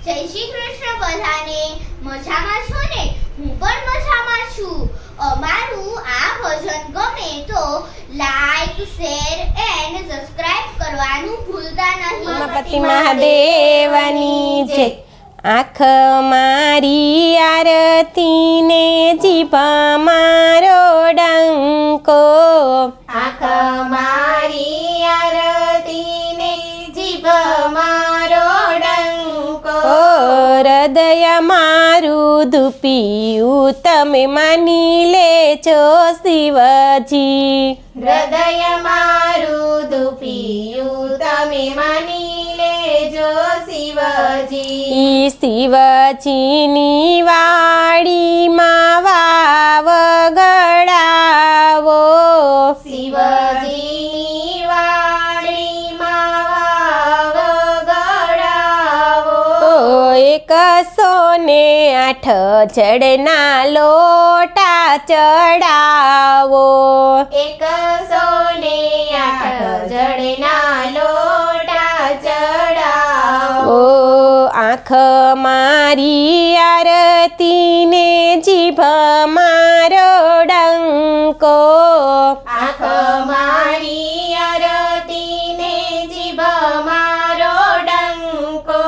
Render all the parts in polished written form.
જય શ્રી કૃષ્ણ બધાને. મજામાં છો ને? હું પણ મજામાં છું. અમારું આ ભજન ગમે તો લાઈક, શેર એન્ડ સબસ્ક્રાઇબ કરવાનું ભૂલતા નહીં. ઉમાપતિ મહાદેવની જય. આંખ મારી આરતી ને જીભ મારો ડંકો. આંખ મારી આરતી ને જીભ મારો ડંકો. હૃદય મારું ધૂપિયું તમે માની લેજો શિવજી. હૃદય મારું ધૂપિયું તમે માની લેજો શિવજી. ઈ શિવજીની વાડીમાં વાવ ગળાવો. શિવજીની વાડીમાં વાવ ગળાવો. 108 જડના લોટા ચડાવો. 108 જડના લોટા ચડાવો. આંખ મારી આરતી ને જીભ મારો ડંકો. આંખ મારી આરતી ને જીભ મારો ડંકો.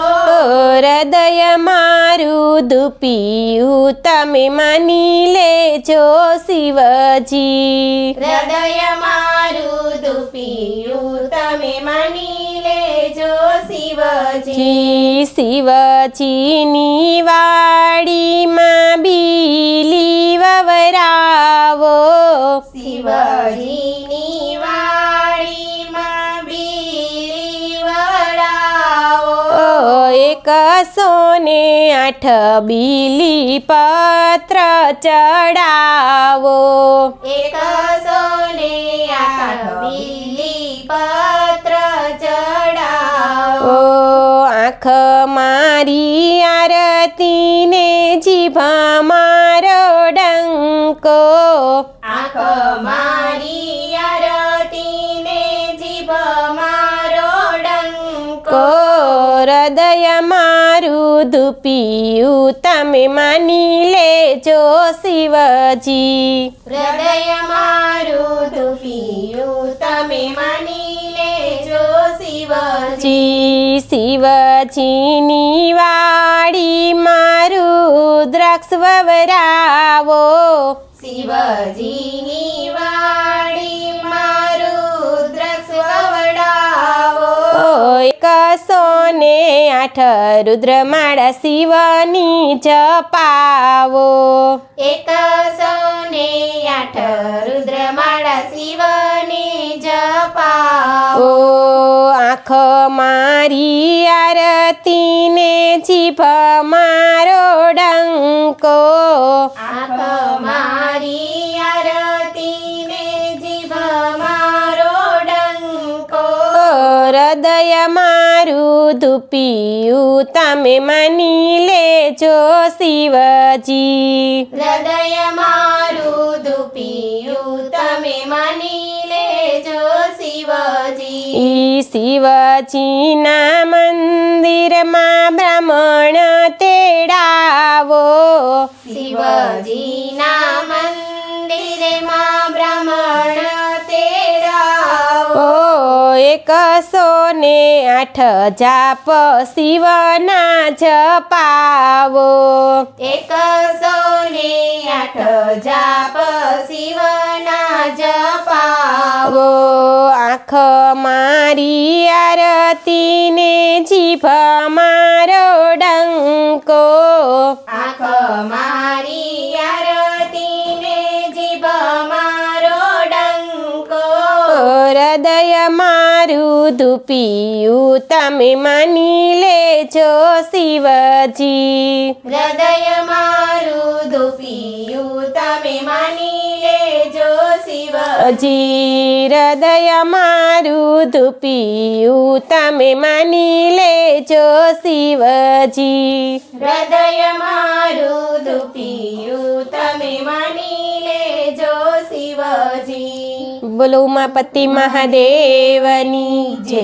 હૃદય મારું ધૂપિયું તમે માની લેજો શિવજી. હૃદય મારું ધૂપિયું તમે માની લેજો શિવજી. શિવજીની વાડીમાં બીલી વવરાવો. શિવજીની વાડીમાં બીલી વડાવો. 108 બીલી પત્ર ચડાવો. 108 બીલી પત્ર ચડાવો. આંખ મારી આરતી ને જીભ મારો ડંકો. આંખ મારી આરતી ને જીભ મારો ડંકો. હૃદય મારું ધૂપિયું તમે માની લેજો શિવજી. હૃદય મારું ધૂપિયું તમે માની લેજો શિવજી. શિવજીની વાડી મારું દ્રાક્ષ વવરાવો. શિવજીની વાડી મારું દ્રાક્ષ વવડાવો. 108 રુદ્રમાળા શિવની જપાવો. 108 રુદ્રમાળા શિવની જપાવો. આંખ મારી આરતી ને જીભ મારો ડંકો. આંખ મારી આરતી ને જીભ મારો ડંકો. હૃદય મારું ધૂપિયું તમે માની લેજો શિવજી. હૃદય મારું ધૂપિયું તમે માની લેજો શિવજી. ઈ શિવજીના મંદિરમાં બ્રાહ્મણ તેડાવો. શિવજીના મંદિરમાં બ્રાહ્મણ તેડાવો. 108 જાપ શિવના જપાવો. 108 જાપ શિવના જપાવો. આંખ મારી આરતી ને જીભ મારો ડંકો. આંખ મારી આરતી ને જીભ મારો ડંકો. હૃદય મારું ધૂપિયું તમે માની લેજો શિવજી. હૃદય મારું ધૂપિયું તમે માની લેજો શિવજી. હૃદય મારું ધૂપિયું તમે માની લેજો શિવજી. હૃદય મારું ધૂપિયું તમે માની લેજો શિવજી. બોલો ઉમાપતિ મહાદેવની જય.